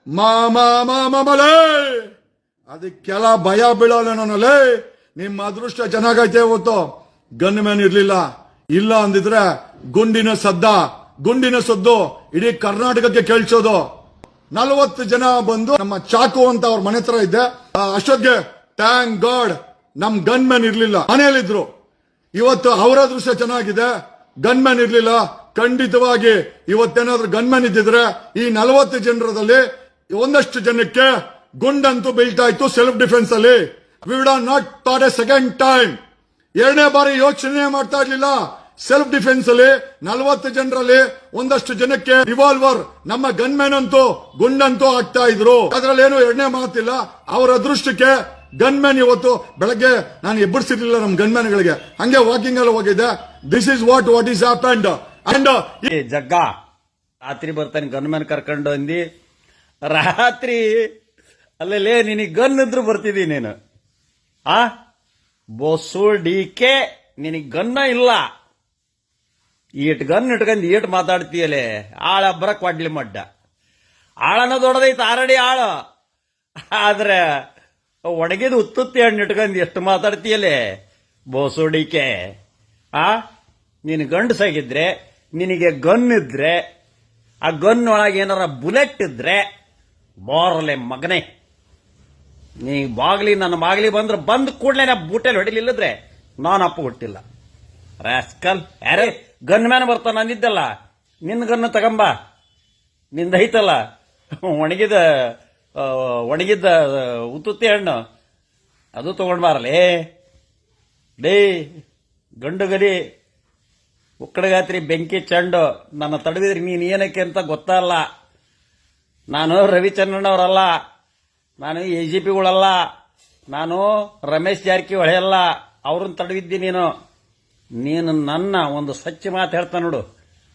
ಮಾಮಲೇ ಅದಕ್ಕೆಲ್ಲ ಭಯ ಬೀಳಲ್ಲ ನಾನಲ್ಲೇ. ನಿಮ್ಮ ಅದೃಷ್ಟ ಚೆನ್ನಾಗೈತೆ ಇವತ್ತು ಗನ್ ಮ್ಯಾನ್ ಇರ್ಲಿಲ್ಲ. ಇಲ್ಲ ಅಂದಿದ್ರೆ ಗುಂಡಿನ ಸದ್ದು ಇಡೀ ಕರ್ನಾಟಕಕ್ಕೆ ಕೇಳಿಸೋದು. 40 ಜನ ಬಂದು ನಮ್ಮ ಚಾಕು ಅಂತ ಅವ್ರ ಮನೆ ಹತ್ರ ಇದ್ದೆ. ಅಷ್ಟೊತ್ತಿಗೆ ಥ್ಯಾಂಕ್ ಗಾಡ್ ನಮ್ ಗನ್ ಮ್ಯಾನ್ ಇರ್ಲಿಲ್ಲ, ಮನೆಯಲ್ಲಿದ್ರು. ಇವತ್ತು ಅವರ ಅದೃಷ್ಟ ಚೆನ್ನಾಗಿದೆ, ಗನ್ ಮ್ಯಾನ್ ಇರ್ಲಿಲ್ಲ. ಖಂಡಿತವಾಗಿ ಇವತ್ತೇನಾದ್ರೂ ಗನ್ ಮ್ಯಾನ್ ಇದ್ದಿದ್ರೆ ಈ 40 ಜನರದಲ್ಲಿ ಒಂದಷ್ಟು ಜನಕ್ಕೆ ಗುಂಡಂತೂ ಬೀಳ್ತಾ ಇತ್ತು ಸೆಲ್ಫ್ ಡಿಫೆನ್ಸ್ ಅಲ್ಲಿ. We would not thought A second time. ಎರಡನೇ ಬಾರಿ ಯೋಚನೆ ಮಾಡ್ತಾ ಇರ್ಲಿಲ್ಲ. ಸೆಲ್ಫ್ ಡಿಫೆನ್ಸ್ ಅಲ್ಲಿ 40 ಜನರಲ್ಲಿ ಒಂದಷ್ಟು ಜನಕ್ಕೆ ರಿವಾಲ್ವರ್, ನಮ್ಮ ಗನ್ ಮ್ಯಾನ್ ಅಂತೂ ಗುಂಡಂತೂ ಆಗ್ತಾ ಇದ್ರು. ಅದರಲ್ಲಿ ಏನು ಎರಡನೇ ಮಾತಿಲ್ಲ. ಅವರ ಅದೃಷ್ಟಕ್ಕೆ ಗನ್ ಮ್ಯಾನ್ ಇವತ್ತು ಬೆಳಗ್ಗೆ ನಾನು ಎಬ್ಬರಿಸಿರ್ಲಿಲ್ಲ ನಮ್ಮ ಗನ್ ಮ್ಯಾನ್ ಗಳಿಗೆ. ಹಂಗೆ ವಾಕಿಂಗ್ ಅಲ್ಲಿ ಹೋಗಿದ್ದೆ. This is what is happened. And Jagga ರಾತ್ರಿ ಬರ್ತಾನೆ ಗನ್ ಮ್ಯಾನ್ ಕರ್ಕೊಂಡು ಅಂದಿ. ರಾತ್ರಿ ಅಲ್ಲೇ ನಿನಗೆ ಗನ್ ಇದ್ರು ಬರ್ತಿದ್ದೀನಿ ನೀನು. ಆ ಬೋಸು ಡಿಕೆ ನಿನಗೆ ಗನ್ನ ಇಲ್ಲ. ಈಟ್ ಗನ್ ಇಟ್ಕೊಂಡ್ ಈಟ್ ಮಾತಾಡ್ತೀಯಲೆ. ಆಳ ಬರಕ್ ವಾಡ್ಲಿ ಮಡ್ಡ. ಆಳನ ದೊಡ್ಡದೈತೆ ಆರಡಿ ಆಳ. ಆದ್ರೆ ಒಣಗಿದ ಉತ್ತುತ್ತಿ ಹಣ್ಣು ಇಟ್ಕೊಂಡ್ ಎಷ್ಟು ಮಾತಾಡ್ತೀಯಲೆ ಬೋಸು ಡಿಕೆ. ನೀನು ಗಂಡಸಾಗಿದ್ರೆ ನಿನಗೆ ಗನ್ ಇದ್ರೆ ಆ ಗನ್ ಒಳಗೆ ಏನಾರ ಬುಲೆಟ್ ಇದ್ರೆ ಬೋರಲೆ ಮಗನೇ ನೀ ನನ್ನ ಬಾಗ್ಲಿ ಬಂದ್ರೆ ಬಂದ್ ಕೂಡಲೇ ನಾ ಬೂಟೆಲ್ ಹೊಡಿಲಿಲ್ಲದ್ರೆ ನಾನು ಅಪ್ಪ ಹುಟ್ಟಿಲ್ಲ. ರಾಸ್ಕಲ್ ಯಾರೇ ಗನ್ ಮ್ಯಾನ್ ಬರ್ತಾನ ಅಂದಿದ್ದಲ್ಲ, ನಿನ್ನ ಗನ್ನು ತಗಂಬ. ನಿಂದೈತಲ್ಲ ಒಣಗಿದ್ದ ಉತ್ತುತ್ತಿ ಹಣ್ಣು ಅದು ತಗೊಂಡ್ ಬಾರಲೇ. ಡೇ ಗಂಡು ಗಲಿ ಉಕ್ಕಡಗಾತ್ರಿ ಬೆಂಕಿ ಚಂಡು ನನ್ನ ತಡವಿದ್ರಿ ನೀನ್ ಏನಕ್ಕೆ ಅಂತ ಗೊತ್ತಲ್ಲ. ನಾನು ರವಿಚಂದ್ರನ್ ಅವರಲ್ಲ, ನಾನು AGPಗಳಲ್ಲ, ನಾನು ರಮೇಶ್ ಜಾರಕಿಹೊಳಿ ಅಲ್ಲ. ಅವ್ರನ್ನ ತಡವಿದ್ದಿ ನೀನು ನನ್ನ ಒಂದು ಸ್ವಚ್ಛ ಮಾತು ಹೇಳ್ತಾ ನೋಡು,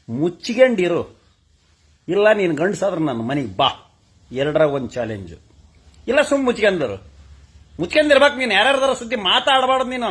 ಮುಚ್ಚಿಕೊಂಡಿರು. ಇಲ್ಲ ನೀನು ಗಂಡಸಾದ್ರೆ ನನ್ನ ಮನೆಗೆ ಬಾ. ಎರಡರಾಗ ಒಂದು ಚಾಲೆಂಜು. ಇಲ್ಲ ಮುಚ್ಕೊಂಡಿರ್ಬೇಕು ನೀನು. ಯಾರ್ಯಾರ್ದಾರ ಸುದ್ದಿ ಮಾತಾಡಬಾರ್ದು ನೀನು.